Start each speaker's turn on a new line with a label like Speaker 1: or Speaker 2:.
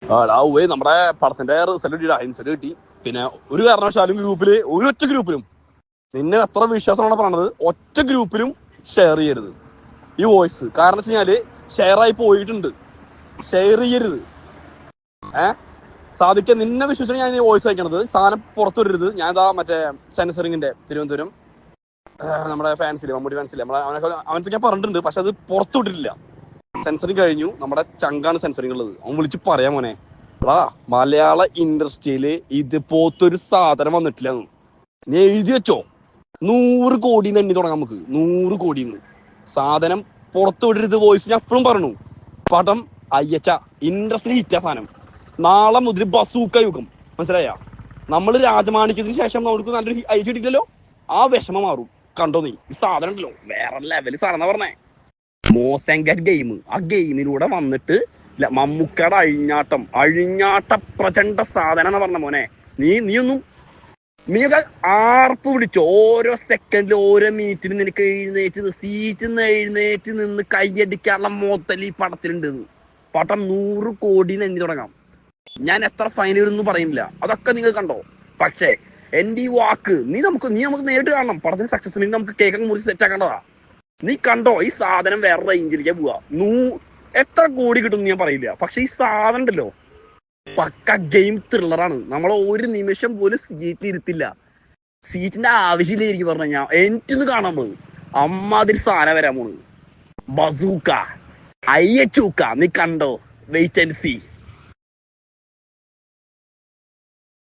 Speaker 1: നമ്മുടെ പടത്തിന്റെ റിസൾട്ട് കിട്ടിയില്ല, റിസൾട്ട് കിട്ടി. പിന്നെ ഒരു കാരണവശാലും ഗ്രൂപ്പില് ഒരൊറ്റ ഗ്രൂപ്പിലും നിന്നെ എത്ര വിശ്വാസമാണ് പറഞ്ഞത്, ഒറ്റ ഗ്രൂപ്പിലും ഷെയർ ചെയ്യരുത് ഈ വോയിസ്. കാരണം വെച്ച് കഴിഞ്ഞാല് ഷെയർ ആയി പോയിട്ടുണ്ട്, ഷെയർ ചെയ്യരുത്. സാധിക്ക നിന്നെ വിശ്വസിച്ചാണ് ഞാൻ ഈ വോയിസ് അയക്കണത്. സാധനം പുറത്തു വരരുത്. ഞാൻ ഇതാ മറ്റേ സെൻസറിങ്ങിന്റെ തിരുവനന്തപുരം നമ്മുടെ ഫാൻസില്, മമ്മൂട്ടി ഫാൻസില്, അവനൊക്കെ ഞാൻ പറഞ്ഞിട്ടുണ്ട്. പക്ഷെ അത് പുറത്തു വിട്ടിട്ടില്ല. സെൻസറിങ് കഴിഞ്ഞു. നമ്മുടെ ചങ്കാണ് സെൻസറിങ് ഉള്ളത്. അവൻ വിളിച്ച് പറയാൻ മോനെ, മലയാള ഇൻഡസ്ട്രിയില് ഇതുപോലത്തൊരു സാധനം വന്നിട്ടില്ല. നീ എഴുതി വെച്ചോ, 100 കോടിന്ന് എണ്ണി തുടങ്ങാം നമുക്ക്. 100 കോടിന്ന് സാധനം പുറത്തു വിടരുത്. വോയിസ് ഞാൻ എപ്പോഴും പറഞ്ഞു. പടം അയ്യച്ച ഇൻഡസ്ട്രി ഹിറ്റാ സാധനം. നാളെ മുതൽ ബസൂക്ക യുഗം. മനസ്സിലായ? നമ്മള് രാജമാണിക്യത്തിന് ശേഷം നമുക്ക് നല്ലൊരു അയച്ചു കിട്ടിയില്ലല്ലോ, ആ വിഷമം മാറും. കണ്ടോ നീ ഈ സാധനം ഉണ്ടല്ലോ, വേറെ ലെവല് സാധനം എന്നാ പറഞ്ഞേ. മോശങ്ക ഗെയിം, ആ ഗെയിമിലൂടെ വന്നിട്ട് മമ്മൂക്കയുടെ അഴിഞ്ഞാട്ട പ്രചണ്ഡ സാധനം എന്ന് പറഞ്ഞ മോനെ. നീയൊക്കെ ആർപ്പ് പിടിച്ചോ. ഓരോ സെക്കൻഡിലും ഓരോ മിനിറ്റിലും നിനക്ക് എഴുന്നേറ്റ് നിന്ന് കൈയടിക്കാനുള്ള മോത്തൽ ഈ പടത്തിലുണ്ട്. പടം 100 കോടിന്ന് എണ്ണി തുടങ്ങാം. ഞാൻ എത്ര ഫൈൻ വരുമെന്ന് പറയുന്നില്ല, അതൊക്കെ നിങ്ങൾ കണ്ടോ. പക്ഷേ എന്റെ ഈ വാക്ക് നീ നമുക്ക് നേരിട്ട് കാണണം. പടത്തിന് സക്സസ് മീൻ നമുക്ക് കേക്കൊക്കെ മുറിച്ച് സെറ്റ് ആക്കേണ്ടതാ. നീ കണ്ടോ, ഈ സാധനം വേറെ റേഞ്ചിലേക്ക് പോവാ. എത്ര കോടി കിട്ടും ഞാൻ പറയില്ല, പക്ഷെ ഈ സാധനം ഉണ്ടല്ലോ പക്ക ഗെയിം ത്രില്ലറാണ്. നമ്മളെ ഒരു നിമിഷം പോലും സീറ്റിൽ ഇരുത്തില്ല. സീറ്റിന്റെ ആവശ്യമില്ല എനിക്ക് പറഞ്ഞു കഴിഞ്ഞാൽ. എനിക്കൊന്ന് കാണാൻ പോകുന്നത് അമ്മാതിരി സാധനം വരാൻ പോണത്. ബസൂക്ക, അയ്യച്ചൂക്ക, നീ കണ്ടോ, വെയിറ്റ് ആൻഡ് സീ.